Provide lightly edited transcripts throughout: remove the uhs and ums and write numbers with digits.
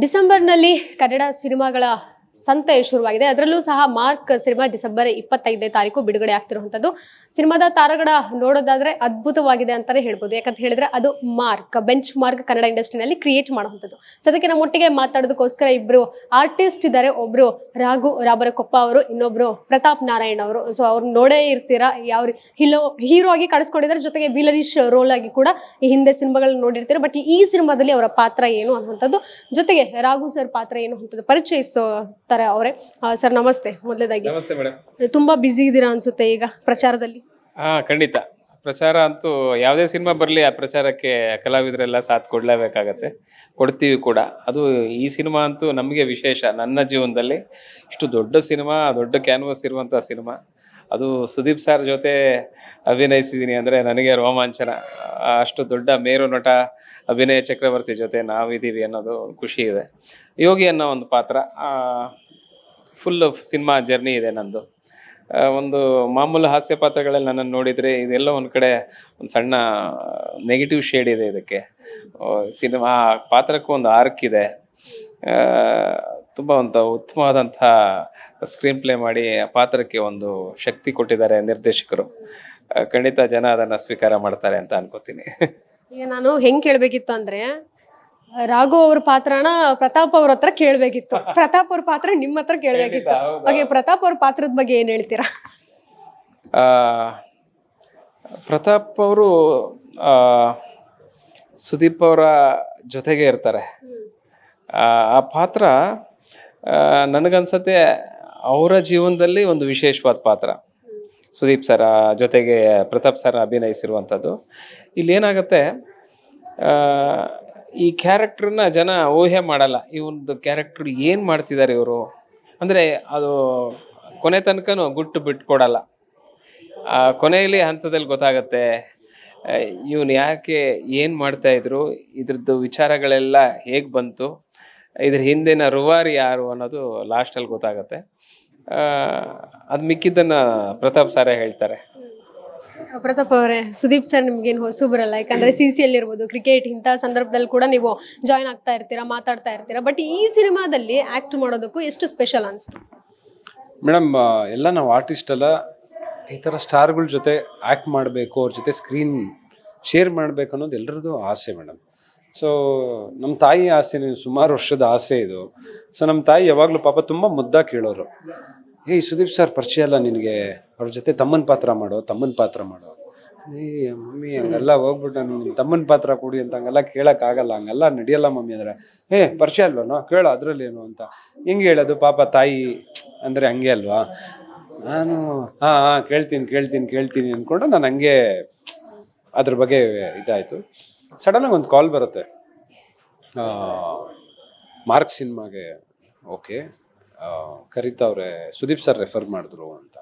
ಡಿಸೆಂಬರ್ನಲ್ಲಿ ಕನ್ನಡ ಸಿನಿಮಾಗಳ ಸಂತೆ ಶುರುವಾಗಿದೆ. ಅದರಲ್ಲೂ ಸಹ ಮಾರ್ಕ್ ಸಿನಿಮಾ ಡಿಸೆಂಬರ್ 25ನೇ ತಾರೀಕು ಬಿಡುಗಡೆ ಆಗ್ತಿರುವಂತದ್ದು. ಸಿನಿಮಾದ ತಾರಗಡ ನೋಡೋದಾದ್ರೆ ಅದ್ಭುತವಾಗಿದೆ ಅಂತಾನೆ ಹೇಳ್ಬೋದು. ಯಾಕಂತ ಹೇಳಿದ್ರೆ ಅದು ಬೆಂಚ್ ಮಾರ್ಕ್ ಕನ್ನಡ ಇಂಡಸ್ಟ್ರಿನಲ್ಲಿ ಕ್ರಿಯೇಟ್ ಮಾಡುವಂಥದ್ದು. ಸದ್ಯಕ್ಕೆ ನಮ್ಮೊಟ್ಟಿಗೆ ಮಾತಾಡೋದಕ್ಕೋಸ್ಕರ ಇಬ್ರು ಆರ್ಟಿಸ್ಟ್ ಇದ್ದಾರೆ. ಒಬ್ರು ರಾಬರಕೊಪ್ಪ ಅವರು, ಇನ್ನೊಬ್ರು ಪ್ರತಾಪ್ ನಾರಾಯಣ್ ಅವರು. ಸೊ ಅವ್ರು ನೋಡೇ ಇರ್ತೀರಾ, ಯಾವ ಹೀರೋ ಆಗಿ ಕಾಣಿಸ್ಕೊಂಡಿದ್ದಾರೆ, ಜೊತೆಗೆ ವಿಲನಿಶ್ ರೋಲ್ ಆಗಿ ಕೂಡ ಈ ಹಿಂದೆ ಸಿನಿಮಾಗಳನ್ನ ನೋಡಿರ್ತೀರಾ. ಬಟ್ ಈ ಸಿನಿಮಾದಲ್ಲಿ ಅವರ ಪಾತ್ರ ಏನು ಅನ್ನುವಂಥದ್ದು, ಜೊತೆಗೆ ರಾಘು ಸರ್ ಪಾತ್ರ ಏನು ಅಂತದ್ದು ಪರಿಚಯಿಸ್ತಾರೆ ಅವರೇ. ಸರ್ ನಮಸ್ತೆ. ಮೊದಲೇದಾಗಿ ನಮಸ್ತೆ ಮೇಡಮ್. ತುಂಬಾ ಬ್ಯುಸಿ ಇದ್ದೀರಾ ಅನ್ಸುತ್ತೆ ಈಗ ಪ್ರಚಾರದಲ್ಲಿ. ಖಂಡಿತ. ಪ್ರಚಾರ ಅಂತೂ ಯಾವುದೇ ಸಿನಿಮಾ ಬರಲಿ ಆ ಪ್ರಚಾರಕ್ಕೆ ಕಲಾವಿದರೆಲ್ಲ ಸಾಥ್ ಕೊಡಲೇಬೇಕಾಗತ್ತೆ, ಕೊಡ್ತೀವಿ ಕೂಡ. ಅದು ಈ ಸಿನಿಮಾ ಅಂತೂ ನಮಗೆ ವಿಶೇಷ. ನನ್ನ ಜೀವನದಲ್ಲಿ ಇಷ್ಟು ದೊಡ್ಡ ಸಿನಿಮಾ, ದೊಡ್ಡ ಕ್ಯಾನ್ವಸ್ ಇರುವಂಥ ಸಿನಿಮಾ, ಅದು ಸುದೀಪ್ ಸರ್ ಜೊತೆ ಅಭಿನಯಿಸಿದ್ದೀನಿ ಅಂದರೆ ನನಗೆ ರೋಮಾಂಚನ. ಅಷ್ಟು ದೊಡ್ಡ ಮೇರು ನಟ ಅಭಿನಯ ಚಕ್ರವರ್ತಿ ಜೊತೆ ನಾವಿದ್ದೀವಿ ಅನ್ನೋದು ಖುಷಿ ಇದೆ. ಯೋಗಿ ಅನ್ನೋ ಒಂದು ಪಾತ್ರ, ಫುಲ್ ಸಿನಿಮಾ ಜರ್ನಿ ಇದೆ ನಂದು. ಒಂದು ಮಾಮೂಲು ಹಾಸ್ಯ ಪಾತ್ರಗಳಲ್ಲಿ ನನ್ನನ್ನು ನೋಡಿದರೆ ಇದೆಲ್ಲ ಒಂದು ಕಡೆ ಒಂದು ಸಣ್ಣ ನೆಗೆಟಿವ್ ಶೇಡ್ ಇದೆ ಇದಕ್ಕೆ. ಸಿನಿಮಾ ಪಾತ್ರಕ್ಕೂ ಒಂದು ಆರ್ಕ್ ಇದೆ. ತುಂಬ ಒಂದು ಉತ್ತಮವಾದಂಥ ಸ್ಕ್ರೀನ್ ಪ್ಲೇ ಮಾಡಿ ಆ ಪಾತ್ರಕ್ಕೆ ಒಂದು ಶಕ್ತಿ ಕೊಟ್ಟಿದ್ದಾರೆ ನಿರ್ದೇಶಕರು. ಖಂಡಿತ ಜನ ಅದನ್ನು ಸ್ವೀಕಾರ ಮಾಡ್ತಾರೆ ಅಂತ ಅನ್ಕೋತೀನಿ. ಈಗ ನಾನು ಹೆಂಗ್ ಕೇಳ್ಬೇಕಿತ್ತು ಅಂದ್ರೆ, ರಾಘು ಅವ್ರ ಪಾತ್ರನ ಪ್ರತಾಪ್ ಅವ್ರ ಹತ್ರ ಕೇಳ್ಬೇಕಿತ್ತು, ಪ್ರತಾಪ್ ಅವ್ರ ಪಾತ್ರ ನಿಮ್ಮ ಹತ್ರ ಕೇಳ್ಬೇಕಿತ್ತು. ಹಾಗೆ ಪ್ರತಾಪ್ ಅವ್ರ ಪಾತ್ರದ ಬಗ್ಗೆ ಏನ್ ಹೇಳ್ತೀರಾ? ಪ್ರತಾಪ್ ಅವರು ಸುದೀಪ್ ಅವರ ಜೊತೆಗೆ ಇರ್ತಾರೆ. ಆ ಪಾತ್ರ ನನಗನ್ಸತ್ತೆ ಅವರ ಜೀವನದಲ್ಲಿ ಒಂದು ವಿಶೇಷವಾದ ಪಾತ್ರ. ಸುದೀಪ್ ಸರ ಜೊತೆಗೆ ಪ್ರತಾಪ್ ಸರ್ ಅಭಿನಯಿಸಿರುವಂಥದ್ದು. ಇಲ್ಲಿ ಏನಾಗುತ್ತೆ, ಈ ಕ್ಯಾರೆಕ್ಟ್ರನ್ನ ಜನ ಊಹೆ ಮಾಡಲ್ಲ. ಈ ಒಂದು ಕ್ಯಾರೆಕ್ಟ್ರ್ ಏನು ಮಾಡ್ತಿದ್ದಾರೆ ಇವರು ಅಂದರೆ, ಅದು ಕೊನೆ ತನಕನೂ ಗುಟ್ಟು ಬಿಟ್ಕೊಡಲ್ಲ. ಕೊನೆಯಲ್ಲಿ ಹಂತದಲ್ಲಿ ಗೊತ್ತಾಗತ್ತೆ ಇವನು ಯಾಕೆ ಏನು ಮಾಡ್ತಾಯಿದ್ರು, ಇದ್ರದ್ದು ವಿಚಾರಗಳೆಲ್ಲ ಹೇಗೆ ಬಂತು, ಇದ್ರ ಹಿಂದಿನ ರೂವಾರಿ ಯಾರು ಅನ್ನೋದು ಲಾಸ್ಟಲ್ಲಿ ಗೊತ್ತಾಗತ್ತೆ. ಅದು ಮಿಕ್ಕಿದ್ದನ್ನು ಪ್ರತಾಪ್ ಸಾರೇ ಹೇಳ್ತಾರೆ. ಪ್ರತಾಪ್ ಅವರೇ, ಸುದೀಪ್ ಸರ್ ನಿಮ್ಗೇನು ಹೊಸ ಬರಲ್ಲ. ಯಾಕಂದ್ರೆ CCL ಇರ್ಬೋದು, ಕ್ರಿಕೆಟ್ ಇಂಥ ಸಂದರ್ಭದಲ್ಲಿ ಕೂಡ ನೀವು ಜಾಯ್ನ್ ಆಗ್ತಾ ಇರ್ತೀರಾ, ಮಾತಾಡ್ತಾ ಇರ್ತೀರಾ. ಬಟ್ ಈ ಸಿನಿಮಾದಲ್ಲಿ ಆಕ್ಟ್ ಮಾಡೋದಕ್ಕೂ ಎಷ್ಟು ಸ್ಪೆಷಲ್ ಅನಿಸ್ತು ಮೇಡಮ್? ಎಲ್ಲ ನಾವು ಆರ್ಟಿಸ್ಟ್ ಅಲ್ಲ, ಈ ಥರ ಸ್ಟಾರ್ಗಳ ಜೊತೆ ಆ್ಯಕ್ಟ್ ಮಾಡಬೇಕು, ಅವ್ರ ಜೊತೆ ಸ್ಕ್ರೀನ್ ಶೇರ್ ಮಾಡಬೇಕು ಅನ್ನೋದು ಎಲ್ಲರದ್ದು ಆಸೆ ಮೇಡಮ್. ಸೊ ನಮ್ಮ ತಾಯಿ ಆಸೆ, ಸುಮಾರು ವರ್ಷದ ಆಸೆ ಇದು. ಸೊ ನಮ್ಮ ತಾಯಿ ಯಾವಾಗಲೂ ಪಾಪ ತುಂಬ ಮುದ್ದಾಗಿ ಕೇಳೋರು, ಏಯ್ ಸುದೀಪ್ ಸರ್ ಪರಿಚಯ ಅಲ್ಲ ನಿನಗೆ, ಅವ್ರ ಜೊತೆ ತಮ್ಮನ ಪಾತ್ರ ಮಾಡೋ. ಏ ಮಮ್ಮಿ ಹಂಗೆಲ್ಲ ಹೋಗ್ಬಿಟ್ಟು ನಿಮ್ಮ ತಮ್ಮನ ಪಾತ್ರ ಕೊಡಿ ಅಂತ ಹಂಗೆಲ್ಲ ಕೇಳೋಕ್ಕಾಗಲ್ಲ, ಹಂಗೆಲ್ಲ ನಡೆಯಲ್ಲ ಮಮ್ಮಿ ಅಂದರೆ. ಪರಿಚಯ ಅಲ್ವನೋ ಕೇಳೋ, ಅದರಲ್ಲೇನು ಅಂತ ಹೆಂಗೆ ಹೇಳೋದು, ಪಾಪ ತಾಯಿ ಅಂದರೆ ಹಂಗೆ ಅಲ್ವಾ. ನಾನು ಹಾಂ ಕೇಳ್ತೀನಿ ಅಂದ್ಕೊಂಡು ನಾನು ಹಂಗೆ ಅದ್ರ ಬಗ್ಗೆ ಇದಾಯಿತು. ಸಡನ್ನಾಗಿ ಒಂದು ಕಾಲ್ ಬರುತ್ತೆ, ಮಾರ್ಕ್ ಸಿನಿಮಾಗೆ ಓಕೆ ಕರೀತಾವ್ರೆ, ಸುದೀಪ್ ಸರ್ ರೆಫರ್ ಮಾಡಿದ್ರು ಅಂತ.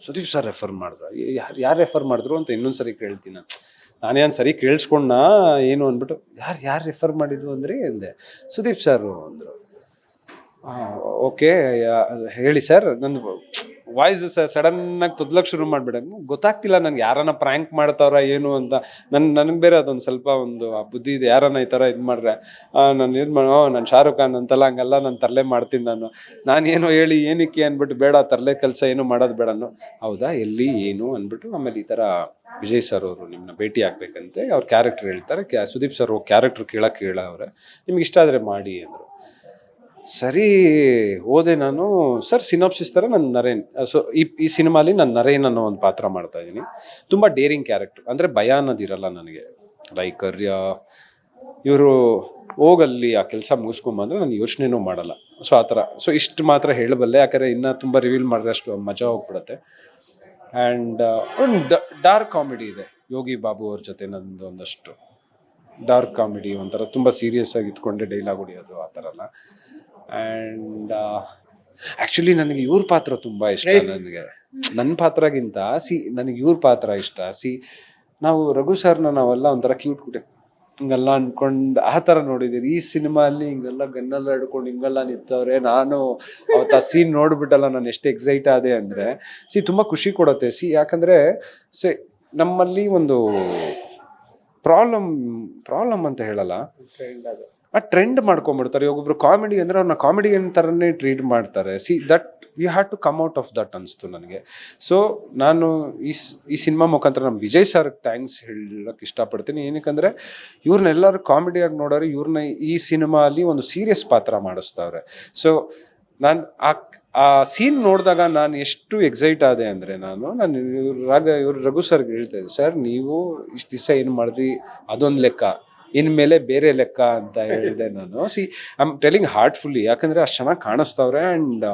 ಸುದೀಪ್ ಸರ್ ರೆಫರ್ ಮಾಡಿದ್ರು, ಯಾರು ರೆಫರ್ ಮಾಡಿದ್ರು ಅಂತ ಇನ್ನೊಂದು ಸರಿ ಕೇಳ್ತೀನಿ. ನಾನೇನು ಸರಿ ಕೇಳಿಸ್ಕೊಂಡ ಏನು ಅಂದ್ಬಿಟ್ಟು, ಯಾರು ರೆಫರ್ ಮಾಡಿದ್ರು ಅಂದರೆ ಅಂದೆ. ಸುದೀಪ್ ಸರ್ ಅಂದರು. ಓಕೆ ಹೇಳಿ ಸರ್. ನನ್ನ ವಾಯ್ಸ್ ಸಡನ್ನಾಗಿ ತೊದ್ಲಕ್ಕೆ ಶುರು ಮಾಡಿಬಿಡ, ಗೊತ್ತಾಗ್ತಿಲ್ಲ ನನಗೆ ಯಾರನ್ನ ಪ್ರ್ಯಾಂಕ್ ಮಾಡ್ತಾವ್ರ ಏನು ಅಂತ. ನನಗೆ ಬೇರೆ ಅದೊಂದು ಸ್ವಲ್ಪ ಒಂದು ಆ ಬುದ್ಧಿ ಇದೆ, ಯಾರನ್ನ ಈ ಥರ ಇದು ಮಾಡ್ರೆ ನಾನು ಶಾರುಖ್ ಖಾನ್ ಅಂತಲ್ಲ, ಹಂಗೆಲ್ಲ ನಾನು ತರಲೆ ಮಾಡ್ತೀನಿ. ನಾನೇನೋ ಹೇಳಿ ಏನಕ್ಕೆ ಅಂದ್ಬಿಟ್ಟು, ಬೇಡ ತರಲೆ ಕೆಲಸ ಏನು ಮಾಡೋದು ಬೇಡನು. ಹೌದಾ, ಎಲ್ಲಿ ಏನು ಅಂದ್ಬಿಟ್ಟು ಆಮೇಲೆ ಈ ಥರ ವಿಜಯ್ ಸರ್ ಅವರು ನಿಮ್ಮನ್ನ ಭೇಟಿ ಆಗ್ಬೇಕಂತೆ, ಅವ್ರ ಕ್ಯಾರೆಕ್ಟರ್ ಹೇಳ್ತಾರೆ. ಸುದೀಪ್ ಸರ್ ಕ್ಯಾರೆಕ್ಟರ್ ಕೇಳವ್ರೆ, ನಿಮ್ಗೆ ಇಷ್ಟ ಆದರೆ ಮಾಡಿ ಅಂದರು. ಸರಿ ಹೋದೆ ನಾನು. ಸರ್ ಸಿನಾಪ್ಸಿಸ್ ಥರ ನಾನು ನರೇನ್. ಸೊ ಈ ಸಿನಿಮಾಲಿ ನಾನು ನರೇನ್ ಅನ್ನೋ ಒಂದು ಪಾತ್ರ ಮಾಡ್ತಾ ಇದ್ದೀನಿ. ತುಂಬ ಡೇರಿಂಗ್ ಕ್ಯಾರೆಕ್ಟರ್, ಅಂದರೆ ಭಯ ಅನ್ನೋದಿರಲ್ಲ ನನಗೆ. ಲೈಕ್ ಇವರು ಹೋಗಲ್ಲಿ ಆ ಕೆಲಸ ಮುಗಿಸ್ಕೊಂಬಂದ್ರೆ ನಾನು ಯೋಚನೆನೂ ಮಾಡಲ್ಲ. ಸೊ ಆ ಥರ. ಸೊ ಇಷ್ಟು ಮಾತ್ರ ಹೇಳಬಲ್ಲೆ, ಯಾಕಂದರೆ ಇನ್ನೂ ತುಂಬ ರಿವೀಲ್ ಮಾಡಿದ್ರೆ ಅಷ್ಟು ಮಜಾ ಹೋಗ್ಬಿಡುತ್ತೆ. ಆ್ಯಂಡ್ ಒಂದು ಡಾರ್ಕ್ ಕಾಮಿಡಿ ಇದೆ ಯೋಗಿ ಬಾಬು ಅವ್ರ ಜೊತೆ. ನಂದು ಒಂದಷ್ಟು ಡಾರ್ಕ್ ಕಾಮಿಡಿ, ಒಂಥರ ತುಂಬ ಸೀರಿಯಸ್ ಆಗಿ ಇತ್ಕೊಂಡೆ ಡೈಲಾಗ್ ಹೊಡಿಯೋದು ಆ ಥರ ಎಲ್ಲ. ಆ್ಯಂಡ್ ಆ್ಯಕ್ಚುಲಿ ನನಗೆ ಇವ್ರ ಪಾತ್ರ ತುಂಬ ಇಷ್ಟ. ನನಗೆ ನನ್ನ ಪಾತ್ರಗಿಂತ ನನಗೆ ಇವ್ರ ಪಾತ್ರ ಇಷ್ಟ. ನಾವು ರಘು ಸರ್ನ ನಾವೆಲ್ಲ ಒಂಥರ ಕ್ಯೂಟ್ ಹಿಂಗೆಲ್ಲ ಅಂದ್ಕೊಂಡು ಆ ಥರ ನೋಡಿದ್ದೀರಿ. ಈ ಸಿನಿಮಾ ಅಲ್ಲಿ ಹಿಂಗೆಲ್ಲ ಗನ್ನೆಲ್ಲ ಹಿಡ್ಕೊಂಡು ಹಿಂಗೆಲ್ಲ ನಿಂತವ್ರೆ. ನಾನು ಅವತ್ತು ಆ ಸೀನ್ ನೋಡ್ಬಿಟ್ಟಲ್ಲ ನಾನು ಎಷ್ಟು ಎಕ್ಸೈಟ್ ಆದೆ ಅಂದರೆ, ತುಂಬ ಖುಷಿ ಕೊಡುತ್ತೆ. ಯಾಕಂದರೆ ನಮ್ಮಲ್ಲಿ ಒಂದು ಪ್ರಾಬ್ಲಮ್ ಅಂತ ಹೇಳಲ್ಲ, ಆ ಟ್ರೆಂಡ್ ಮಾಡ್ಕೊಂಡ್ಬಿಡ್ತಾರೆ. ಒಬ್ಬೊಬ್ರು ಕಾಮಿಡಿ ಅಂದರೆ ಅವ್ರನ್ನ ಕಾಮಿಡಿಯನ್ ಥರನೇ ಟ್ರೀಟ್ ಮಾಡ್ತಾರೆ. That we had to come out of that ಅನಿಸ್ತು ನನಗೆ. ಸೊ ನಾನು ಈ ಸಿನಿಮಾ ಮುಖಾಂತರ ನಮ್ಮ ವಿಜಯ್ ಸರ್ಗೆ ಥ್ಯಾಂಕ್ಸ್ ಹೇಳಕ್ಕೆ ಇಷ್ಟಪಡ್ತೀನಿ. ಏನಕ್ಕಂದರೆ ಇವ್ರನ್ನೆಲ್ಲರೂ ಕಾಮಿಡಿಯಾಗಿ ನೋಡೋರು, ಇವ್ರನ್ನ ಈ ಸಿನಿಮಾಲಿ ಒಂದು ಸೀರಿಯಸ್ ಪಾತ್ರ ಮಾಡಿಸ್ತವ್ರೆ. ಸೊ ನಾನು ಆ ಸೀನ್ ನೋಡಿದಾಗ ನಾನು ಎಷ್ಟು ಎಕ್ಸೈಟ್ ಆದೆ ಅಂದರೆ ನಾನು ಇವ್ರು ರಘು ಸರ್ಗೆ ಹೇಳ್ತಾ ಇದ್ದೆ, ಸರ್ ನೀವು ಇಷ್ಟು ದಿವಸ ಏನು ಮಾಡಿದ್ರಿ ಅದೊಂದು ಲೆಕ್ಕ, ಇನ್ಮೇಲೆ ಬೇರೆ ಲೆಕ್ಕ ಅಂತ ಹೇಳಿದೆ ನಾನು. ಐ ಆಮ್ ಟೆಲಿಂಗ್ ಹಾರ್ಟ್ಫುಲ್ಲಿ, ಯಾಕಂದರೆ ಅಷ್ಟು ಚೆನ್ನಾಗಿ ಕಾಣಿಸ್ತವ್ರೆ ಆ್ಯಂಡ್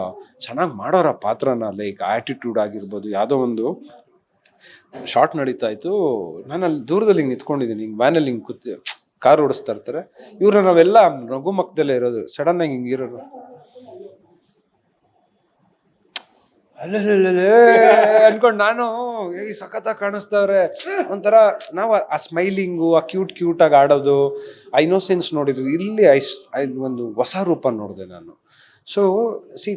ಚೆನ್ನಾಗಿ ಮಾಡೋರ ಪಾತ್ರನ. ಲೈಕ್ ಆ್ಯಟಿಟ್ಯೂಡ್ ಆಗಿರ್ಬೋದು. ಯಾವುದೋ ಒಂದು ಶಾರ್ಟ್ ನಡೀತಾ ಇತ್ತು, ನಾನು ಅಲ್ಲಿ ದೂರದಲ್ಲಿ ಹಿಂಗೆ ನಿಂತ್ಕೊಂಡಿದ್ದೀನಿ, ಹಿಂಗೆ ವ್ಯಾನಲ್ಲಿ ಹಿಂಗೆ ಕೂತಿ ಕಾರ್ ಓಡಿಸ್ತಾ ಇರ್ತಾರೆ, ಇವ್ರನ್ನ ನಾವೆಲ್ಲ ರಘು ಮಕ್ಕದಲ್ಲೇ ಇರೋದು, ಸಡನ್ನಾಗಿ ಹಿಂಗೆ ಇರೋರು ಅಲ್ಲೇ ಅನ್ಕೊಂಡು ನಾನು ಸಖತ್ತಾಗಿ ಕಾಣಿಸ್ತವ್ರೆ ಒಂಥರ. ನಾವು ಆ ಸ್ಮೈಲಿಂಗು, ಆ ಕ್ಯೂಟ್ ಆಗಿ ಆಡೋದು, ಆ ಇನ್ನೋಸೆನ್ಸ್ ನೋಡಿದ್ರು. ಇಲ್ಲಿ ಒಂದು ಹೊಸ ರೂಪ ನೋಡಿದೆ ನಾನು. So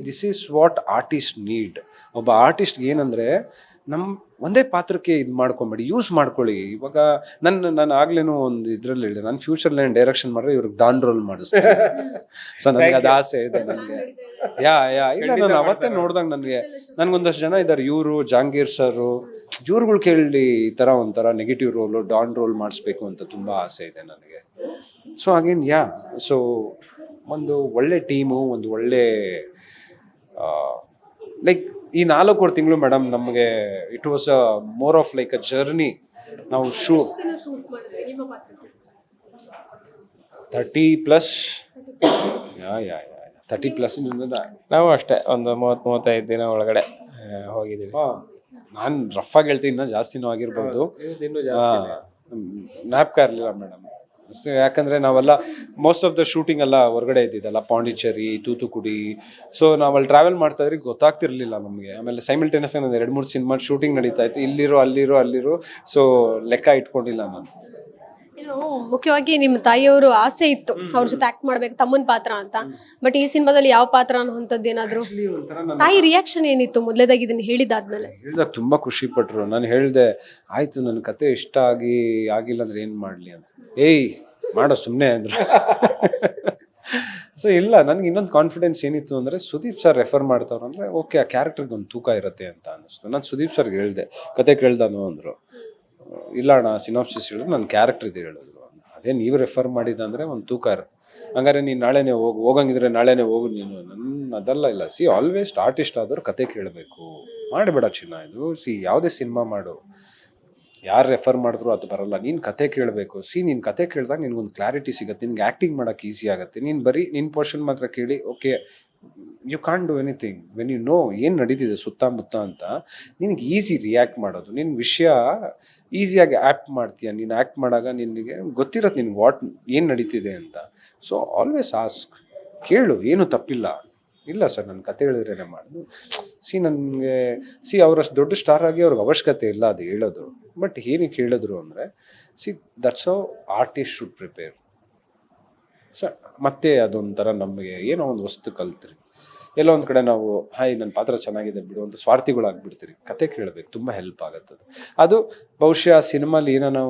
this is what artist need. ಒಬ್ಬ ಆರ್ಟಿಸ್ಟ್ಗೆ ಏನಂದರೆ ಒಂದೇ ಪಾತ್ರಕ್ಕೆ ಇದು ಮಾಡ್ಕೊಂಬೇಡಿ, ಯೂಸ್ ಮಾಡ್ಕೊಳ್ಳಿ. ಇವಾಗ ನಾನು ಆಗ್ಲೇನೋ ಒಂದು ಇದ್ರಲ್ಲಿ ಹೇಳಿದೆ, ನಾನು ಫ್ಯೂಚರ್ಲಿ ಡೈರೆಕ್ಷನ್ ಮಾಡಿದ್ರೆ ಇವ್ರಿಗೆ ಡಾನ್ ರೋಲ್ ಮಾಡಿಸ್ತೇನೆ. ಸೊ ನನಗೆ ಅದು ಆಸೆ ಇದೆ ನನಗೆ. ಇಲ್ಲ ನಾನು ಅವತ್ತೇ ನೋಡ್ದಾಗ ನನ್ಗೊಂದಷ್ಟು ಜನ ಇದ್ದಾರೆ, ಇವರು ಜಾಂಗೀರ್ ಸರು, ಇವ್ರುಗಳು ಕೇಳಿ ಈ ಥರ ಒಂಥರ ನೆಗೆಟಿವ್ ರೋಲು, ಡಾನ್ ರೋಲ್ ಮಾಡಿಸ್ಬೇಕು ಅಂತ ತುಂಬ ಆಸೆ ಇದೆ ನನಗೆ. ಸೊ ಅಗೇನ್ ಸೊ ಒಂದು ಒಳ್ಳೆ ಟೀಮು, ಒಂದು ಒಳ್ಳೆ ಲೈಕ್ ಈ 4 ತಿಂಗಳು ಮೇಡಮ್ ನಮಗೆ it was a more of like a journey. ನಾವು 30+ 30+ ನಾವು ಅಷ್ಟೇ ಒಂದು 30-35 ದಿನ ಒಳಗಡೆ ಹೋಗಿದ್ದೀವಿ. ನಾನು ರಫ್ ಆಗಿ ಹೇಳ್ತೀನಿ, ಇನ್ನೂ ಜಾಸ್ತಿನೂ ಆಗಿರ್ಬೋದು. ಜ್ಞಾಪಕ ಇರಲಿಲ್ಲ ಮೇಡಮ್, ಯಾಕಂದರೆ ನಾವೆಲ್ಲ ಮೋಸ್ಟ್ ಆಫ್ ದ ಶೂಟಿಂಗ್ ಎಲ್ಲ ಹೊರಗಡೆ ಇದ್ದಿದ್ದಲ್ಲ, ಪಾಂಡಿಚೇರಿ, ತೂತುಕುಡಿ. ಸೊ ನಾವಲ್ಲಿ ಟ್ರಾವೆಲ್ ಮಾಡ್ತಾ ಇದ್ರೆ ಗೊತ್ತಾಗ್ತಿರ್ಲಿಲ್ಲ ನಮಗೆ. ಆಮೇಲೆ ಸೈಮಲ್ಟೇನಿಯಸ್ ಆಗಿ 2-3 ಸಿನಿಮಾ ಶೂಟಿಂಗ್ ನಡೀತಾ ಇತ್ತು, ಅಲ್ಲಿರೋ. ಸೊ ಲೆಕ್ಕ ಇಟ್ಕೊಂಡಿಲ್ಲ ನಾನು. ಮುಖ್ಯವಾಗಿ ನಿಮ್ಮ ತಾಯಿಯವರು ಆಸೆ ಇತ್ತು ಅವ್ರ ಜೊತೆ ಆಕ್ಟ್ ಮಾಡ್ಬೇಕು ತಮ್ಮನ್ ಪಾತ್ರ ಅಂತ. ಬಟ್ ಈ ಸಿನಿಮಾದಲ್ಲಿ ಯಾವ ಪಾತ್ರ ಅನ್ನೋಂಥದ್ದು ಏನಾದ್ರು ತಾಯಿ ರಿಯಾಕ್ಷನ್ ಏನಿತ್ತು ಮೊದಲೇದಾಗಿ ಇದನ್ನ ಹೇಳಿದಾದ್ಮೇಲೆ? ಹೇಳಿದಾಗ ತುಂಬಾ ಖುಷಿ ಪಟ್ರು. ನಾನು ಹೇಳ್ದೆ, ಆಯ್ತು ನನ್ನ ಕತೆ ಇಷ್ಟ ಆಗಿಲ್ಲ ಅಂದ್ರೆ ಏನ್ ಮಾಡ್ಲಿ ಅಂತ. ಏಯ್ ಮಾಡೋ ಸುಮ್ಮನೆ ಅಂದ್ರು. ಸೊ ಇಲ್ಲ, ನನಗೆ ಇನ್ನೊಂದು ಕಾನ್ಫಿಡೆನ್ಸ್ ಏನಿತ್ತು ಅಂದರೆ, ಸುದೀಪ್ ಸರ್ ರೆಫರ್ ಮಾಡ್ತಾವ್ರು ಅಂದರೆ ಓಕೆ, ಆ ಕ್ಯಾರೆಕ್ಟರ್ಗೆ ಒಂದು ತೂಕ ಇರುತ್ತೆ ಅಂತ ಅನ್ನಿಸ್ತು. ನಾನು ಸುದೀಪ್ ಸರ್ಗೆ ಹೇಳ್ದೆ, ಕತೆ ಕೇಳ್ದಾನು ಅಂದರು. ಇಲ್ಲ ಅಣ್ಣ ಸಿನಾಪ್ಸಿಸ್ ಹೇಳಿದ್ರು, ನನ್ನ ಕ್ಯಾರೆಕ್ಟರ್ ಇದೆ ಹೇಳಿದ್ರು. ಅದೇ ನೀವು ರೆಫರ್ ಮಾಡಿದಂದರೆ ಒಂದು ತೂಕ ಇರುತ್ತೆ. ಹಂಗಾರೆ ನೀನು ನಾಳೆನೇ ಹೋಗಂಗಿದ್ರೆ ನಾಳೆನೇ ಹೋಗು ನೀನು. ಅದೆಲ್ಲ ಇಲ್ಲ. ಆಲ್ವೇಸ್ ಆರ್ಟಿಸ್ಟ್ ಆದವ್ರು ಕತೆ ಕೇಳಬೇಕು, ಮಾಡಬೇಡ ಚಿನ್ನ. ಇದು ಯಾವುದೇ ಸಿನಿಮಾ ಮಾಡು, ಯಾರು ರೆಫರ್ ಮಾಡಿದ್ರು ಅದು ಬರಲ್ಲ. ನೀನು ಕತೆ ಕೇಳಬೇಕು. ನೀನು ಕತೆ ಕೇಳಿದಾಗ ನಿನ್ಗೊಂದು ಕ್ಲಾರಿಟಿ ಸಿಗುತ್ತೆ, ನಿನ್ಗೆ ಆ್ಯಕ್ಟಿಂಗ್ ಮಾಡೋಕ್ಕೆ ಈಸಿ ಆಗುತ್ತೆ. ನೀನು ಬರೀ ನಿನ್ನ ಪೋರ್ಷನ್ ಮಾತ್ರ ಕೇಳಿ okay, you can't do anything. When you know ಏನು ನಡೀತಿದೆ ಸುತ್ತಮುತ್ತ ಅಂತ, ನಿನಗೆ ಈಸಿ ರಿಯಾಕ್ಟ್ ಮಾಡೋದು. ನಿನ್ನ ವಿಷಯ ಈಸಿಯಾಗಿ ಆ್ಯಕ್ಟ್ ಮಾಡ್ತೀಯ. ನೀನು ಆ್ಯಕ್ಟ್ ಮಾಡಾಗ ನಿನಗೆ ಗೊತ್ತಿರತ್ತೆ ನಿನ್ಗೆ ಏನು ನಡೀತಿದೆ ಅಂತ. ಸೊ ಆಲ್ವೇಸ್ ಆಸ್ಕ್, ಕೇಳು, ಏನು ತಪ್ಪಿಲ್ಲ. ಇಲ್ಲ ಸರ್ ನನ್ನ ಕತೆ ಹೇಳಿದ್ರೇನೆ ಮಾಡೋದು. ನನಗೆ ಅವರಷ್ಟು ದೊಡ್ಡ ಸ್ಟಾರ್ ಆಗಿ ಅವ್ರಿಗೆ ಅವಶ್ಯಕತೆ ಇಲ್ಲ ಅದು ಹೇಳೋದು. ಬಟ್ ಏನಕ್ಕೆ ಹೇಳಿದ್ರು ಅಂದರೆ, that's how artist should prepare. So ಮತ್ತೆ ಅದೊಂಥರ ನಮಗೆ ಏನೋ ಒಂದು ವಸ್ತು ಕಲ್ತ್ರಿ. ಎಲ್ಲೋ ಒಂದು ಕಡೆ ನಾವು ಹಾಯ್ ನನ್ನ ಪಾತ್ರ ಚೆನ್ನಾಗಿದೆ ಬಿಡು ಅಂತ ಸ್ವಾರ್ಥಿಗಳಾಗ್ಬಿಡ್ತೀರಿ. ಕತೆ ಕೇಳಬೇಕು, ತುಂಬ ಹೆಲ್ಪ್ ಆಗುತ್ತದೆ. ಅದು ಬಹುಶಃ ಸಿನಿಮಾಲಿ ಏನೋ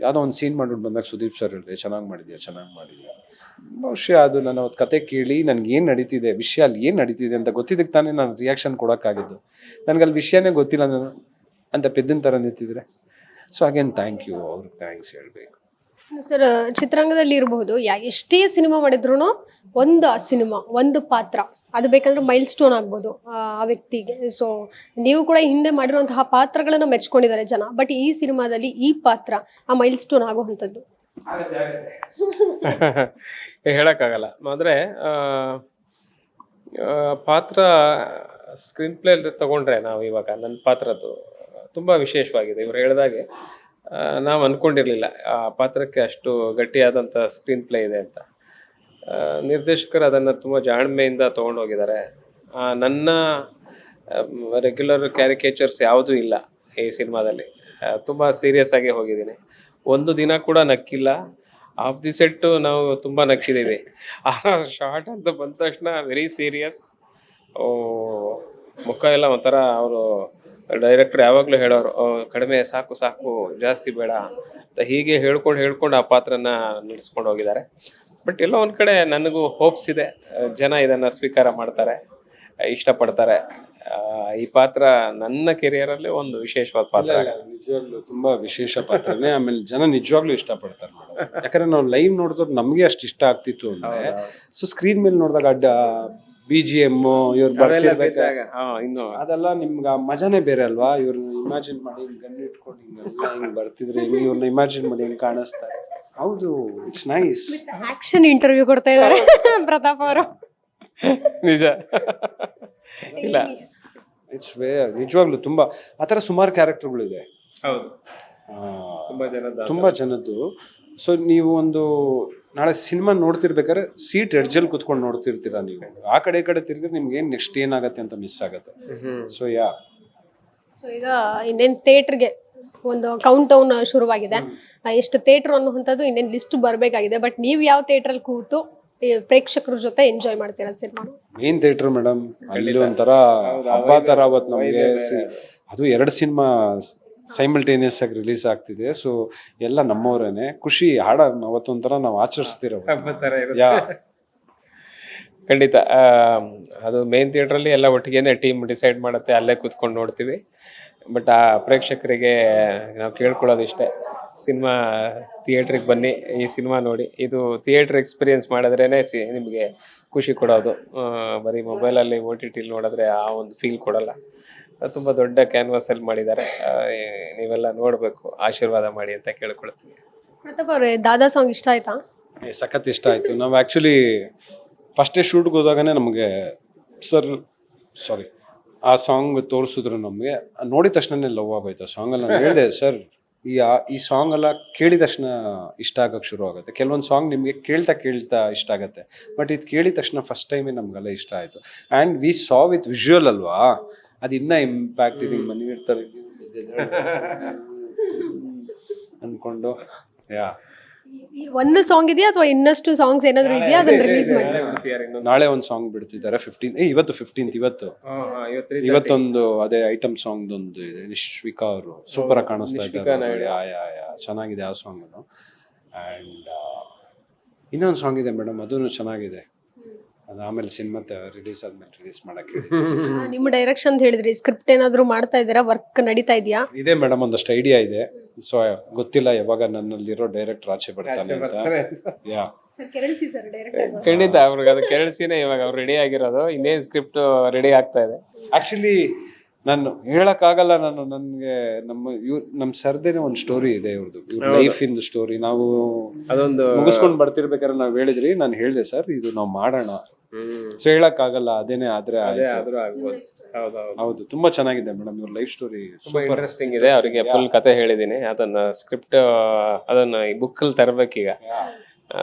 ಯಾವುದೋ ಒಂದು ಸೀನ್ ಮಾಡ್ಬಿಟ್ಟು ಬಂದಾಗ ಸುದೀಪ್ ಸರ್ ಹೇಳಿದೆ, ಚೆನ್ನಾಗಿ ಮಾಡಿದ್ಯಾ. ಬಹುಶಃ ಅದು ನಾನು ಅವತ್ತು ಕತೆ ಕೇಳಿ ನನಗೆ ಏನು ನಡೀತಿದೆ, ವಿಷಯ ಅಲ್ಲಿ ಏನು ನಡೀತಿದೆ ಅಂತ ಗೊತ್ತಿದ್ದಕ್ಕೆ ತಾನೇ ನಾನು ರಿಯಾಕ್ಷನ್ ಕೊಡೋಕ್ಕಾಗಿದ್ದು. ನನಗಲ್ಲಿ ವಿಷಯನೇ ಗೊತ್ತಿಲ್ಲ ನಾನು ಅಂತ ಪೆದ್ದಿನ ಥರ ನಿಂತಿದ್ರೆ. ಸೊ ಅಗೇನ್ ಥ್ಯಾಂಕ್ ಯು, ಅವ್ರಿಗೆ ಥ್ಯಾಂಕ್ಸ್ ಹೇಳಬೇಕು. ಸರ್, ಚಿತ್ರರಂಗದಲ್ಲಿ ಇರಬಹುದು ಎಷ್ಟೇ ಸಿನಿಮಾ ಮಾಡಿದ್ರು ಒಂದು ಆ ಸಿನಿಮಾ, ಒಂದು ಪಾತ್ರ, ಅದು ಬೇಕಂದ್ರೆ ಮೈಲ್ ಸ್ಟೋನ್ ಆಗ್ಬೋದು ಆ ವ್ಯಕ್ತಿಗೆ. ಸೊ ನೀವು ಕೂಡ ಹಿಂದೆ ಮಾಡಿರುವಂತಹ ಪಾತ್ರಗಳನ್ನ ಮೆಚ್ಕೊಂಡಿದ್ದಾರೆ ಜನ. ಬಟ್ ಈ ಸಿನಿಮಾದಲ್ಲಿ ಈ ಪಾತ್ರ ಆ ಮೈಲ್ ಸ್ಟೋನ್ ಆಗುವಂಥದ್ದು ಹೇಳಕ್ಕಾಗಲ್ಲ. ಆದರೆ ಪಾತ್ರ ಸ್ಕ್ರೀನ್ ಪ್ಲೇ ತಗೊಂಡ್ರೆ ನಾವು ಇವಾಗ ನನ್ನ ಪಾತ್ರದ್ದು ತುಂಬ ವಿಶೇಷವಾಗಿದೆ. ಇವ್ರು ಹೇಳಿದಾಗೆ ನಾವು ಅಂದ್ಕೊಂಡಿರಲಿಲ್ಲ ಆ ಪಾತ್ರಕ್ಕೆ ಅಷ್ಟು ಗಟ್ಟಿಯಾದಂಥ ಸ್ಕ್ರೀನ್ ಪ್ಲೇ ಇದೆ ಅಂತ. ನಿರ್ದೇಶಕರು ಅದನ್ನು ತುಂಬ ಜಾಣ್ಮೆಯಿಂದ ತೊಗೊಂಡೋಗಿದ್ದಾರೆ. ನನ್ನ ರೆಗ್ಯುಲರ್ ಕ್ಯಾರಿಕೇಚರ್ಸ್ ಯಾವುದೂ ಇಲ್ಲ ಈ ಸಿನಿಮಾದಲ್ಲಿ. ತುಂಬ ಸೀರಿಯಸ್ ಆಗಿ ಹೋಗಿದ್ದೀನಿ. ಒಂದು ದಿನ ಕೂಡ ನಕ್ಕಿಲ್ಲ. ಆಫ್ ದಿ ಸೆಟ್ಟು ನಾವು ತುಂಬ ನಕ್ಕಿದ್ದೀವಿ. ಆ ಶಾರ್ಟ್ ಅಂತ ಬಂದ ತಕ್ಷಣ ವೆರಿ ಸೀರಿಯಸ್. ಮುಖ ಎಲ್ಲ ಒಂಥರ, ಅವರು ಡೈರೆಕ್ಟರ್ ಯಾವಾಗಲೂ ಹೇಳೋರು, ಕಡಿಮೆ ಸಾಕು ಜಾಸ್ತಿ ಬೇಡ ಹೀಗೆ ಹೇಳ್ಕೊಂಡು ಆ ಪಾತ್ರನ ನಡೆಸ್ಕೊಂಡು ಹೋಗಿದ್ದಾರೆ. ಬಟ್ ಎಲ್ಲೋ ಒಂದ್ ಕಡೆ ನನಗೂ ಹೋಪ್ಸ್ ಇದೆ, ಜನ ಇದನ್ನ ಸ್ವೀಕಾರ ಮಾಡ್ತಾರೆ, ಇಷ್ಟಪಡ್ತಾರೆ. ಈ ಪಾತ್ರ ನನ್ನ ಕೆರಿಯರ್ ಅಲ್ಲಿ ಒಂದು ವಿಶೇಷವಾದ ಪಾತ್ರ. ನಿಜವಾಗ್ಲೂ ತುಂಬಾ ವಿಶೇಷ ಪಾತ್ರನೇ. ಆಮೇಲೆ ಜನ ನಿಜವಾಗ್ಲೂ ಇಷ್ಟಪಡ್ತಾರೆ ಮೇಡಮ್. ಯಾಕಂದ್ರೆ ನಾವು ಲೈವ್ ನೋಡಿದ್ರೆ ನಮ್ಗೆ ಅಷ್ಟು ಇಷ್ಟ ಆಗ್ತಿತ್ತು ಅಂದ್ರೆ, ಸೊ ಸ್ಕ್ರೀನ್ ಮೇಲೆ ನೋಡಿದಾಗ ಅಡ್ಡ BGM ಇವ್ರು ಬರ್ತಿರ್ಬೇಕಾಗ ಇನ್ನು ಅದೆಲ್ಲ ನಿಮ್ಗೆ ಆ ಮಜಾನೇ ಬೇರೆ ಅಲ್ವಾ. ಇವ್ರನ್ನ ಇಮ್ಯಾಜಿನ್ ಮಾಡಿ ಗನ್ ಇಟ್ಕೊಂಡು ಹಿಂಗೆಲ್ಲ ಹಿಂಗ್ ಬರ್ತಿದ್ರೆ ಹಿಂಗ್ ಇವ್ರನ್ನ ಇಮ್ಯಾಜಿನ್ ಮಾಡಿ ಹಿಂಗ್ ಕಾಣಿಸ್ತಾರೆ. ಹೌದು, ಇಟ್ಸ್ ನೈಸ್. ಆಕ್ಷನ್ ಇಂಟರ್ವ್ಯೂ ಕೊಡ್ತಾ ಇದ್ದಾರೆ ಪ್ರತಾಪ್ ಅವರು. ನಿಜ ಇಲ್ಲ, ಇಟ್ಸ್ ನಿಜವಾಗ್ಲೂ ತುಂಬಾ ಆತರ ಸುಮಾರು ಕ್ಯಾರೆಕ್ಟರ್ಗಳಿದೆ. ಹೌದು, ತುಂಬಾ ಜನದ್ದು. ಸೊ ನೀವು ಒಂದು ನಾಳೆ ಸಿನಿಮಾ ನೋಡ್ತಿರ್ಬೇಕಾದ್ರೆ ಸೀಟ್ ಎಡ್ಜಲ್ಲಿ ಕುತ್ಕೊಂಡು ನೋಡ್ತಿರ್ತೀರಾ ನೀವು. ಆ ಕಡೆ ಈ ಕಡೆ ತಿರ್ಗಿದ್ರೆ ನಿಮ್ಗೆ ಏನ್ ನೆಕ್ಸ್ಟ್ ಏನಾಗತ್ತೆ ಅಂತ ಮಿಸ್ ಆಗತ್ತೆ. ಸೊ ಸೊ ಈಗ ಇನ್ನೇನು ಥಿಯೇಟರ್ಗೆ ಒಂದು ಕೌಂಟ್ ಡೌನ್ ಶುರುವಾಗಿದೆ. ಎಷ್ಟು ಥಿಯೇಟರ್ ಅನ್ನುವಂಥದ್ದು ಇನ್ನೇನು ಲಿಸ್ಟ್ ಬರಬೇಕಾಗಿದೆ. ಬಟ್ ನೀವು ಯಾವ ಥಿಯೇಟ್ರಲ್ಲಿ ಕೂತು ಈ ಪ್ರೇಕ್ಷಕರ ಜೊತೆ ಎಂಜಾಯ್ ಮಾಡ್ತೀರಾ ಸಿನಿಮಾ? Main theatre madam. ಅಲ್ಲಿ ಒಂಥರ ಹಬ್ಬ ತರ ಅವತ್ತು ನಮ್ಗೆ. ಅದು 2 ಸಿನಿಮಾ ಸೈಮಲ್ಟೇನಿಯಸ್ ಆಗಿ ರಿಲೀಸ್ ಆಗ್ತಿದೆ. ಸೊ ಎಲ್ಲ ನಮ್ಮವರೇನೆ ಖುಷಿ ಹಾಡ ಅವತ್ತೊಂಥರ ನಾವು ಆಚರಿಸ್ತಿರೋ. ಖಂಡಿತ. ಅದು ಮೇನ್ ಥಿಯೇಟ್ರಲ್ಲಿ ಎಲ್ಲ ಒಟ್ಟಿಗೆನೆ ಟೀಮ್ ಡಿಸೈಡ್ ಮಾಡುತ್ತೆ, ಅಲ್ಲೇ ಕೂತ್ಕೊಂಡು ನೋಡ್ತೀವಿ. ಬಟ್ ಆ ಪ್ರೇಕ್ಷಕರಿಗೆ ನಾವು ಕೇಳ್ಕೊಳ್ಳೋದಿಷ್ಟೇ, ಸಿನಿಮಾ ಥಿಯೇಟ್ರಿಗೆ ಬನ್ನಿ, ಈ ಸಿನಿಮಾ ನೋಡಿ. ಇದು ಥಿಯೇಟ್ರ್ ಎಕ್ಸ್ಪೀರಿಯನ್ಸ್ ಮಾಡಿದ್ರೇನೆ ನಿಮಗೆ ಖುಷಿ ಕೊಡೋದು. ಬರೀ ಮೊಬೈಲಲ್ಲಿ OTT ನೋಡಿದ್ರೆ ಆ ಒಂದು ಫೀಲ್ ಕೊಡಲ್ಲ. ತುಂಬ ದೊಡ್ಡ ಕ್ಯಾನ್ವಾಸಲ್ಲಿ ಮಾಡಿದ್ದಾರೆ, ನೀವೆಲ್ಲ ನೋಡಬೇಕು, ಆಶೀರ್ವಾದ ಮಾಡಿ ಅಂತ ಕೇಳ್ಕೊಳ್ತೀವಿ. ಪ್ರತಾಪ್ ಅವ್ರೆ, ದಾದಾ ಸಾಂಗ್ ಇಷ್ಟ ಆಯ್ತಾ? ಸಖತ್ ಇಷ್ಟ ಆಯ್ತು. ನಾವು ಆ್ಯಕ್ಚುಲಿ ಫಸ್ಟೇ ಶೂಟ್ಗೆ ಹೋದಾಗನೇ ನಮಗೆ ಆ ಸಾಂಗ್ ತೋರಿಸಿದ್ರು. ನಮಗೆ ನೋಡಿದ ತಕ್ಷಣನೇ ಲವ್ ಆಗೋಯ್ತು ಆ ಸಾಂಗಲ್ಲಿ. ನಾನು ಹೇಳಿದೆ ಸರ್, ಈ ಸಾಂಗ್ ಎಲ್ಲ ಕೇಳಿದ ತಕ್ಷಣ ಇಷ್ಟ ಆಗಕ್ಕೆ ಶುರು ಆಗುತ್ತೆ. ಕೆಲವೊಂದು ಸಾಂಗ್ ನಿಮಗೆ ಕೇಳ್ತಾ ಇಷ್ಟ ಆಗುತ್ತೆ, ಬಟ್ ಇದು ಕೇಳಿದ ತಕ್ಷಣ ಫಸ್ಟ್ ಟೈಮೇ ನಮ್ಗೆಲ್ಲ ಇಷ್ಟ ಆಯಿತು. And we saw with visual ಅಲ್ವಾ, ಅದು ಇನ್ನೂ ಇಂಪ್ಯಾಕ್ಟ್ ಇದೆ. ಮನೆ ಇರ್ತಾರೆ ಅನ್ಕೊಂಡು. ಒಂದು ಸಾಂಗ್ ಇದೆಯಾ ಅಥವಾ ಇನ್ನಷ್ಟು ಸಾಂಗ್ಸ್ ಏನಾದ್ರು ಇದೆಯಾ ಅದನ್ನ ರಿಲೀಸ್ ಮಾಡಿ? ನಾಳೆ ಒಂದು ಸಾಂಗ್ ಬಿಡ್ತಿದ್ದಾರೆ 15th. ಇವತ್ತು 15th. ಇವತ್ತೊಂದು ಅದೇ ಐಟಮ್ ಸಾಂಗ್ ಒಂದು ಇದೆ. ನಿಶ್ವಿಕಾ ಅವರು ಸೂಪರ್ ಆಗಿ ಕಾಣಿಸ್ತಾ ಇದ್ದಾರೆ. ಚೆನ್ನಾಗಿದೆ ಆ ಸಾಂಗ್. ಅಂಡ್ ಇನ್ನೊಂದು ಸಾಂಗ್ ಇದೆ ಮೇಡಮ್, ಅದನ್ನು ಚೆನ್ನಾಗಿದೆ. ಅದು ಆಮೇಲೆ ಸಿನಿಮಾ ರಿಲೀಸ್ ಆದ್ಮೇಲೆ ರಿಲೀಸ್ ಮಾಡಕ್ಕೆ. ನಿಮ್ಮ ಡೈರೆಕ್ಷನ್ ಹೇಳಿದ್ರಿ, ಸ್ಕ್ರಿಪ್ಟ್ ಏನಾದ್ರು ಮಾಡ್ತಾ ಇದ್ದೀರಾ, ವರ್ಕ್ ನಡೀತಾ ಇದೆಯಾ? ಇದೆ ಮೇಡಮ್, ಒಂದಷ್ಟು ಐಡಿಯಾ ಇದೆ. ಸೊ ಗೊತ್ತಿಲ್ಲ ಯಾವಾಗ ನನ್ನಲ್ಲಿರೋ ಡೈರೆಕ್ಟರ್ ಆಚೆ ಬರ್ತಾನೆ ಅಂತ. ಖಂಡಿತ ಅವ್ರಿಗೆ ಅದು ಕೆರಳಿಸಿನೇ ಇವಾಗ ಅವ್ರು ರೆಡಿ ಆಗಿರೋದು. ಇನ್ನೇನು ಸ್ಕ್ರಿಪ್ಟ್ ರೆಡಿ ಆಗ್ತಾ ಇದೆ. ಆಕ್ಚುಲಿ ನಾನು ಹೇಳಕ್ಕಾಗಲ್ಲ. ನನ್ಗೆ ನಮ್ಮ ಸರ್ದೇನೆ ಒಂದು ಸ್ಟೋರಿ ಇದೆ ಇವ್ರದ್ದು, ಇವ್ರ ಲೈಫ್ ಇಂದು ಸ್ಟೋರಿ. ನಾವು ಅದೊಂದು ಮುಗಿಸ್ಕೊಂಡು ಬರ್ತಿರ್ಬೇಕಾದ್ರೆ ನಾವ್ ಹೇಳಿದ್ರಿ, ನಾನು ಹೇಳ್ದೆ ಸರ್ ಇದು ನಾವು ಮಾಡೋಣ. ಸೊ ಹೇಳಕ್ಕಾಗಲ್ಲ, ಅದೇನೆ ಆದ್ರೆ ಹೌದು. ತುಂಬಾ ಚೆನ್ನಾಗಿದೆ ಮೇಡಮ್ ಇವ್ರ ಲೈಫ್ ಸ್ಟೋರಿ, ತುಂಬಾ ಇಂಟ್ರೆಸ್ಟಿಂಗ್ ಇದೆ. ಅವರಿಗೆ ಫುಲ್ ಕತೆ ಹೇಳಿದೀನಿ. ಅದನ್ನ ಸ್ಕ್ರಿಪ್ಟ್ ಅದನ್ನ ಈ ಬುಕ್ ಅಲ್ಲಿ ತರಬೇಕೀಗ.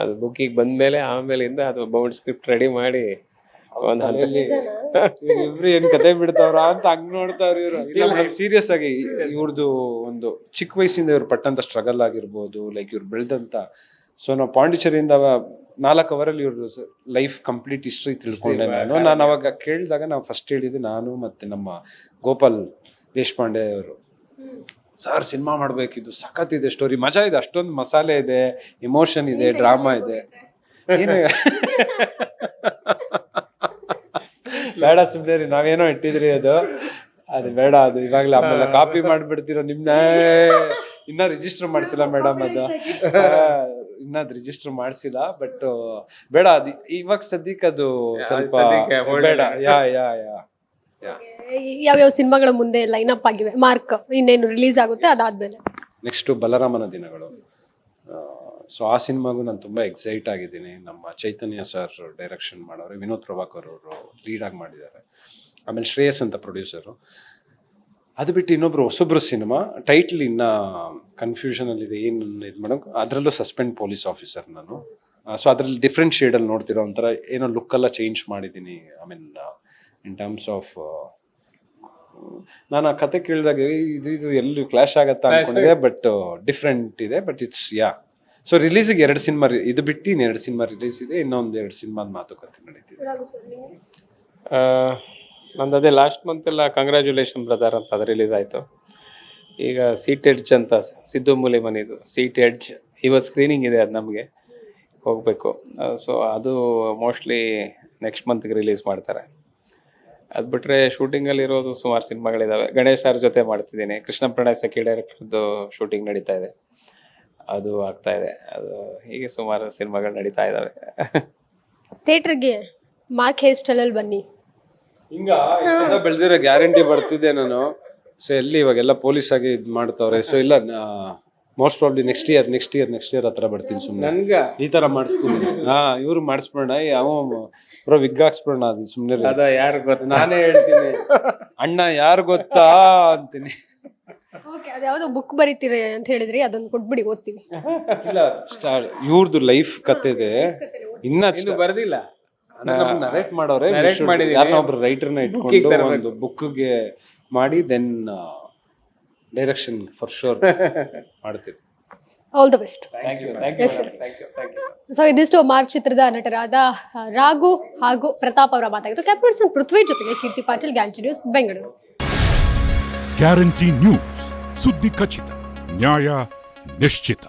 ಅದು ಬುಕ್ಕಿಗೆ ಬಂದ್ಮೇಲೆ ಆಮೇಲಿಂದ ಅದು ಬೌಂಡ್ ಸ್ಕ್ರಿಪ್ಟ್ ರೆಡಿ ಮಾಡಿ ಒಂದ್ ಹಂತದಲ್ಲಿ ಇವ್ರು ಏನ್ ಕತೆ ಬಿಡ್ತಾವ್ರ ಅಂತ ಹಂಗ್ ನೋಡ್ತಾವ್ರ ಇವ್ರು. ಇಲ್ಲ ಸೀರಿಯಸ್ ಆಗಿ ಇವ್ರದ್ದು ಒಂದು ಚಿಕ್ಕ ವಯಸ್ಸಿಂದ ಇವ್ರು ಪಟ್ಟಂತ ಸ್ಟ್ರಗಲ್ ಆಗಿರ್ಬೋದು, ಲೈಕ್ ಇವ್ರು ಬೆಳ್ದಂತ. ಸೊ ನಾವು ಪಾಂಡಿಚೇರಿಯಿಂದ 4 ಅವರಲ್ಲಿ ಇವ್ರ ಲೈಫ್ ಕಂಪ್ಲೀಟ್ ಹಿಸ್ಟ್ರಿ ತಿಳ್ಕೊಂಡೆ ನಾನು ಅವಾಗ ಕೇಳಿದಾಗ ನಾವು ಫಸ್ಟ್ ಹೇಳಿದ್ದು ನಾನು ಮತ್ತೆ ನಮ್ಮ ಗೋಪಾಲ್ ದೇಶಪಾಂಡೆ ಅವರು, ಸರ್ ಸಿನಿಮಾ ಮಾಡ್ಬೇಕಿದ್ದು, ಸಖತ್ ಇದೆ ಸ್ಟೋರಿ, ಮಜಾ ಇದೆ, ಅಷ್ಟೊಂದು ಮಸಾಲೆ ಇದೆ, ಎಮೋಷನ್ ಇದೆ, ಡ್ರಾಮಾ ಇದೆ. ಏನು ಬೇಡ ಸುಮ್ಮನೆ ರೀ, ನಾವೇನೋ ಇಟ್ಟಿದ್ರಿ ಅದು ಬೇಡ, ಅದು ಇವಾಗ್ಲೇ ಆಮೇಲೆ ಕಾಪಿ ಮಾಡ್ಬಿಡ್ತೀರೋ ನಿಮ್ನ. ಇನ್ನ ರಿಜಿಸ್ಟರ್ ಮಾಡ್ಸಿಲ್ಲ ಮೇಡಮ್, ಅದು ಇನ್ನ ರಿಜಿಸ್ಟರ್ ಮಾಡ್ಸಿಲ್ಲ. ಬಟ್ ಬೇಡ, ಅದು ಇವಾಗ ಸದ್ಯಕ್ಕೆ ಅದು ಸ್ವಲ್ಪ ಬೇಡ. ಯಾವ್ಯಾವ ಸಿನಿಮಾಗಳ ಮುಂದೆ ಲೈನ್ ಅಪ್ ಆಗಿವೆ? ಮಾರ್ಕ್ ಇನ್ನೇನು ರಿಲೀಸ್ ಆಗುತ್ತೆ ಅದಾದ್ಮೇಲೆ? ನೆಕ್ಸ್ಟ್ ಬಲರಾಮನ ದಿನಗಳು. ಸೊ ಆ ಸಿನಿಮಾಗೂ ನಾನು ತುಂಬಾ ಎಕ್ಸೈಟ್ ಆಗಿದ್ದೀನಿ. ನಮ್ಮ ಚೈತನ್ಯ ಸರ್ ಡೈರೆಕ್ಷನ್ ಮಾಡೋರು, ವಿನೋದ್ ಪ್ರಭಾಕರ್ ಅವರು ಲೀಡ್ ಆಗಿ ಮಾಡಿದ್ದಾರೆ. ಆಮೇಲೆ ಶ್ರೇಯಸ್ ಅಂತ ಪ್ರೊಡ್ಯೂಸರು. ಅದು ಬಿಟ್ಟು ಇನ್ನೊಬ್ರು ಹೊಸೊಬ್ರು ಸಿನಿಮಾ, ಟೈಟ್ಲ್ ಇನ್ನ ಕನ್ಫ್ಯೂಷನ್ ಅಲ್ಲಿ ಇದೆ, ಏನು ಇದು ಮಾಡೋಕೆ. ಅದರಲ್ಲೂ ಸಸ್ಪೆಂಡ್ ಪೊಲೀಸ್ ಆಫೀಸರ್ ನಾನು. ಸೊ ಅದ್ರಲ್ಲಿ ಡಿಫ್ರೆಂಟ್ ಶೇಡಲ್ಲಿ ನೋಡ್ತಿರೋ ಒಂಥರ ಏನೋ ಲುಕ್ ಎಲ್ಲ ಚೇಂಜ್ ಮಾಡಿದ್ದೀನಿ. I mean in terms of, ನಾನು ಆ ಕತೆ ಕೇಳಿದಾಗ ಇದು ಎಲ್ಲಿ ಕ್ಲಾಶ್ ಆಗತ್ತಾ ಅನ್ಕೊಂಡಿದೆ, ಬಟ್ ಡಿಫ್ರೆಂಟ್ ಇದೆ. ಬಟ್ ಇಟ್ಸ್ ಸೊ ರಿಲೀಸಿಗೆ 2 ಸಿನಿಮಾ, ಇದು ಬಿಟ್ಟು 2 ಸಿನಿಮಾ ರಿಲೀಸ್ ಇದೆ. ಇನ್ನೊಂದು 2 ಸಿನಿಮಾದ ಮಾತುಕತೆ ನಡೀತಿದೆ. ನಂದು ಅದೇ ಲಾಸ್ಟ್ ಮಂತ್ ಎಲ್ಲ ಕಂಗ್ರ್ಯಾಚುಲೇಷನ್ ಬ್ರದರ್ ಅಂತ ಅದು ರಿಲೀಸ್ ಆಯಿತು. ಈಗ ಸೀಟ್ ಎಡ್ಜ್ ಅಂತ ಸಿದ್ದು ಮೂಲಿ ಮನಿದು ಸೀಟ್ ಎಡ್ಜ್ ಇವತ್ತು ಸ್ಕ್ರೀನಿಂಗ್ ಇದೆ, ಅದು ನಮಗೆ ಹೋಗಬೇಕು. ಸೊ ಅದು ಮೋಸ್ಟ್ಲಿ ನೆಕ್ಸ್ಟ್ ಮಂತ್ಗೆ ರಿಲೀಸ್ ಮಾಡ್ತಾರೆ. ಅದು ಬಿಟ್ಟರೆ ಶೂಟಿಂಗಲ್ಲಿ ಇರೋದು ಸುಮಾರು ಸಿನಿಮಾಗಳಿದ್ದಾವೆ. ಗಣೇಶ್ ಸರ್ ಜೊತೆ ಮಾಡ್ತಿದ್ದೀನಿ. ಕೃಷ್ಣ ಪ್ರಣಯ್ ಸಖಿ ಡೈರೆಕ್ಟರ್ದು ಶೂಟಿಂಗ್ ನಡೀತಾ ಇದೆ, ಅದು ಆಗ್ತಾ ಇದೆ. ಅದು ಹೀಗೆ ಸುಮಾರು ಸಿನಿಮಾಗಳು ನಡೀತಾ ಇದ್ದಾವೆ. ಥಿಯೇಟರ್ಗೆ ಮಾರ್ಕ್ ಹೇರ್ ಸ್ಟೈಲಲ್ಲಿ ಬನ್ನಿ. ಹಿಂಗ ಬೆಳೆದಿರೋ ಗ್ಯಾರಂಟಿ ಬರ್ತಿದ್ದೆ ನಾನು. ಸೊ ಎಲ್ಲಿ ಇವಾಗೆಲ್ಲ ಪೊಲೀಸ್ ಆಗಿ ಇದ್ ಮಾಡ್ತಾವ್ರೆ. ಸೊ ಇಲ್ಲ ಮೋಸ್ಟ್ ಪ್ರಾಬ್ಲಿ ನೆಕ್ಸ್ಟ್ ಇಯರ್ ಹತ್ರ ಬರ್ತೀನಿ. ಸುಮ್ಮನೆ ನನ್ಗ ಈ ತರ ಮಾಡಿಸ್ತೀನಿ. ಇವ್ರು ಮಾಡಿಸ್ಬಿಡೋಣ, ಯಾವ ಬ್ರೋ ವಿಗ್ ಹಾಕ್ಸ್ಬಿಡೋಣ, ಅದು ಸುಮ್ನೆ ಅದ ಯಾರು ಗೊತ್ತ, ನಾನೇ ಹೇಳ್ತೀನಿ ಅಣ್ಣ ಯಾರು ಗೊತ್ತಾ ಅಂತೀನಿ. ಓಕೆ, ಅದ್ಯಾವುದೋ ಬುಕ್ ಬರೀತೀರಿ ಅಂತ ಹೇಳಿದ್ರಿ, ಅದನ್ನು ಕೊಟ್ಬಿಡಿ, ಓದ್ತೀವಿ. ಇಲ್ಲ ಇವ್ರದ್ದು ಲೈಫ್ ಕತೆ ಇದೆ, ಇನ್ನ ಬರ್ದಿಲ್ಲ. ನರೇಟ್ ಮಾಡೋರೆ. Narrate ಮಾಡಿದೀನಿ. ಯಾರನ್ನ ಒಬ್ರು ರೈಟರ್ನ ಇಟ್ಕೊಂಡು ಒಂದು ಬುಕ್ಗೆ ಮಾಡಿ ದೆನ್ ಡೈರೆಕ್ಷನ್ ಫಾರ್ ಶೋರ್ ಮಾಡ್ತೀವಿ. All the best. Thank you. So ಇದಿಷ್ಟು ಮಾರ್ಕ್ ಚಿತ್ರದ ನಟರಾದ ರಾಘು ಹಾಗೂ ಪ್ರತಾಪ್ ಅವರ ಮಾತಾಗಿತ್ತು. ಕ್ಯಾಪ್ಟನ್ ಪೃಥ್ವಿ ಜೊತೆಗೆ Keerthi Patil, guarantee news, Bengaluru. Guarantee news, ಸುದ್ದಿ ಖಚಿತ, ನ್ಯಾಯ ನಿಶ್ಚಿತ.